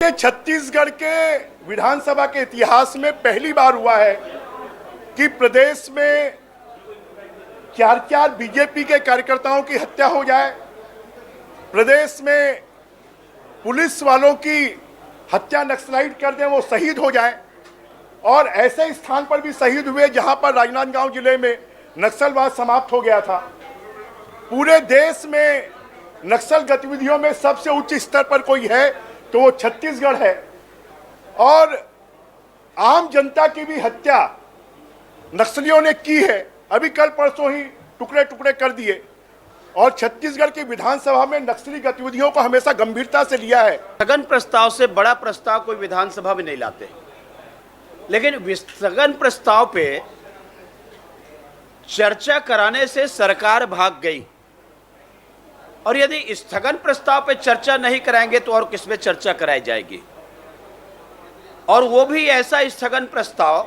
छत्तीसगढ़ के विधानसभा के इतिहास में पहली बार हुआ है कि प्रदेश में चार बीजेपी के कार्यकर्ताओं की हत्या हो जाए। प्रदेश में पुलिस वालों की हत्या नक्सलाइट कर दें, वो शहीद हो जाए। और ऐसे स्थान पर भी शहीद हुए जहां पर राजनांदगांव जिले में नक्सलवाद समाप्त हो गया था। पूरे देश में नक्सल गतिविधियों में सबसे उच्च स्तर पर कोई है तो वो छत्तीसगढ़ है। और आम जनता की भी हत्या नक्सलियों ने की है, अभी कल परसों ही टुकड़े टुकड़े कर दिए। और छत्तीसगढ़ की विधानसभा में नक्सली गतिविधियों को हमेशा गंभीरता से लिया है। स्थगन प्रस्ताव से बड़ा प्रस्ताव कोई विधानसभा में नहीं लाते, लेकिन स्थगन प्रस्ताव पे चर्चा कराने से सरकार भाग गई। और यदि स्थगन प्रस्ताव पे चर्चा नहीं कराएंगे तो और किस पे चर्चा कराई जाएगी? और वो भी ऐसा स्थगन प्रस्ताव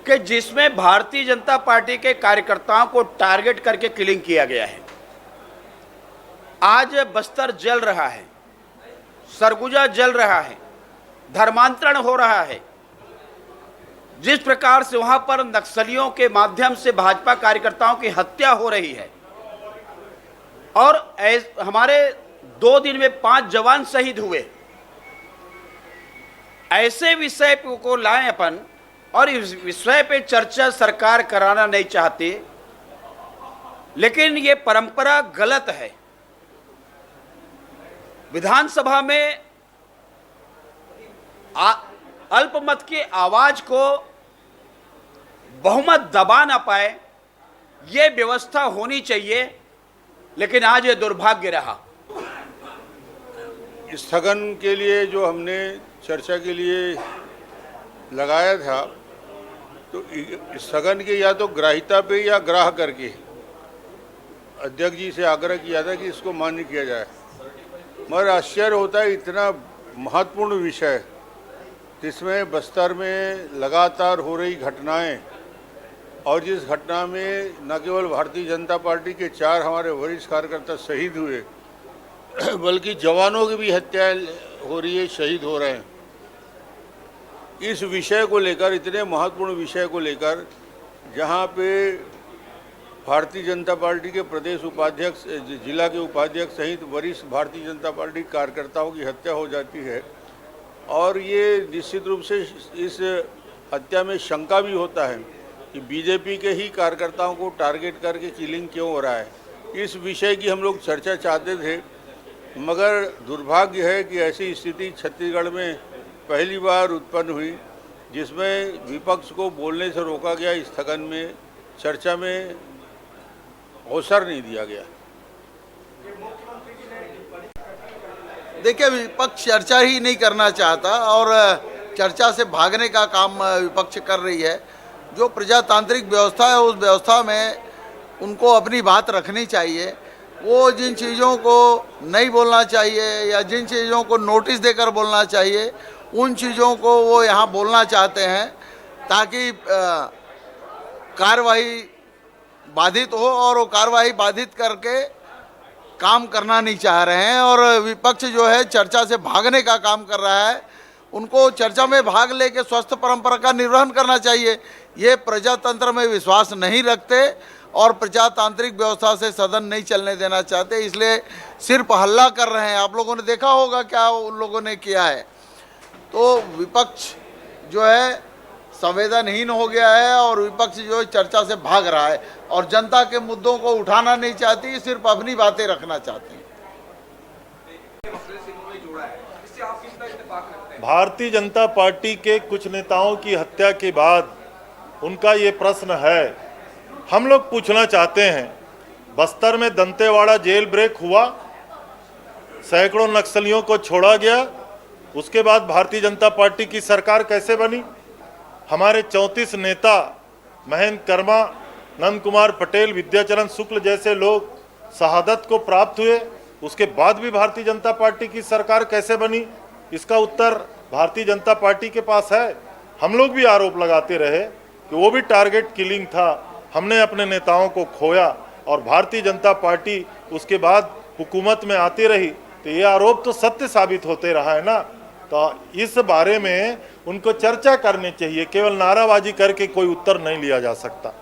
कि जिसमें भारतीय जनता पार्टी के कार्यकर्ताओं को टारगेट करके किलिंग किया गया है। आज बस्तर जल रहा है, सरगुजा जल रहा है, धर्मांतरण हो रहा है। जिस प्रकार से वहां पर नक्सलियों के माध्यम से भाजपा कार्यकर्ताओं की हत्या हो रही है और हमारे 2 दिन में 5 जवान शहीद हुए, ऐसे विषय को लाएं अपन और इस विषय पे चर्चा सरकार कराना नहीं चाहती। लेकिन ये परंपरा गलत है। विधानसभा में अल्पमत की आवाज को बहुमत दबा ना पाए, ये व्यवस्था होनी चाहिए। लेकिन आज ये दुर्भाग्य रहा। स्थगन के लिए जो हमने चर्चा के लिए लगाया था, तो स्थगन के या तो ग्राह्यता पे या ग्राह करके अध्यक्ष जी से आग्रह किया था कि इसको मान्य किया जाए। मगर आश्चर्य होता है, इतना महत्वपूर्ण विषय जिसमें बस्तर में लगातार हो रही घटनाएं, और जिस घटना में न केवल भारतीय जनता पार्टी के 4 हमारे वरिष्ठ कार्यकर्ता शहीद हुए, बल्कि जवानों की भी हत्याएं हो रही है, शहीद हो रहे हैं। इस विषय को लेकर, इतने महत्वपूर्ण विषय को लेकर, जहां पे भारतीय जनता पार्टी के प्रदेश उपाध्यक्ष, जिला के उपाध्यक्ष सहित वरिष्ठ भारतीय जनता पार्टी कार्यकर्ताओं की हत्या हो जाती है, और ये निश्चित रूप से इस हत्या में शंका भी होता है कि बीजेपी के ही कार्यकर्ताओं को टारगेट करके किलिंग क्यों हो रहा है। इस विषय की हम लोग चर्चा चाहते थे, मगर दुर्भाग्य है कि ऐसी स्थिति छत्तीसगढ़ में पहली बार उत्पन्न हुई, जिसमें विपक्ष को बोलने से रोका गया, स्थगन में चर्चा में अवसर नहीं दिया गया। देखिए, विपक्ष चर्चा ही नहीं करना चाहता और चर्चा से भागने का काम विपक्ष कर रही है। जो प्रजातांत्रिक व्यवस्था है, उस व्यवस्था में उनको अपनी बात रखनी चाहिए। वो जिन चीज़ों को नहीं बोलना चाहिए या जिन चीज़ों को नोटिस देकर बोलना चाहिए, उन चीज़ों को वो यहाँ बोलना चाहते हैं ताकि कार्यवाही बाधित हो, और वो कार्यवाही बाधित करके काम करना नहीं चाह रहे हैं। और विपक्ष जो है चर्चा से भागने का काम कर रहा है। उनको चर्चा में भाग लेके स्वस्थ परंपरा का निर्वहन करना चाहिए। ये प्रजातंत्र में विश्वास नहीं रखते और प्रजातांत्रिक व्यवस्था से सदन नहीं चलने देना चाहते, इसलिए सिर्फ हल्ला कर रहे हैं। आप लोगों ने देखा होगा क्या उन लोगों ने किया है। तो विपक्ष जो है संवेदनहीन हो गया है और विपक्ष जो है चर्चा से भाग रहा है और जनता के मुद्दों को उठाना नहीं चाहती, सिर्फ अपनी बातें रखना चाहती है। भारतीय जनता पार्टी के कुछ नेताओं की हत्या के बाद उनका ये प्रश्न है। हम लोग पूछना चाहते हैं, बस्तर में दंतेवाड़ा जेल ब्रेक हुआ, सैकड़ों नक्सलियों को छोड़ा गया, उसके बाद भारतीय जनता पार्टी की सरकार कैसे बनी? हमारे 34 नेता महेंद्र कर्मा, नंद कुमार पटेल, विद्याचरण शुक्ल जैसे लोग शहादत को प्राप्त हुए, उसके बाद भी भारतीय जनता पार्टी की सरकार कैसे बनी? इसका उत्तर भारतीय जनता पार्टी के पास है। हम लोग भी आरोप लगाते रहे कि वो भी टारगेट किलिंग था, हमने अपने नेताओं को खोया और भारतीय जनता पार्टी उसके बाद हुकूमत में आती रही। तो ये आरोप तो सत्य साबित होते रहा है ना। तो इस बारे में उनको चर्चा करनी चाहिए, केवल नाराबाजी करके कोई उत्तर नहीं लिया जा सकता।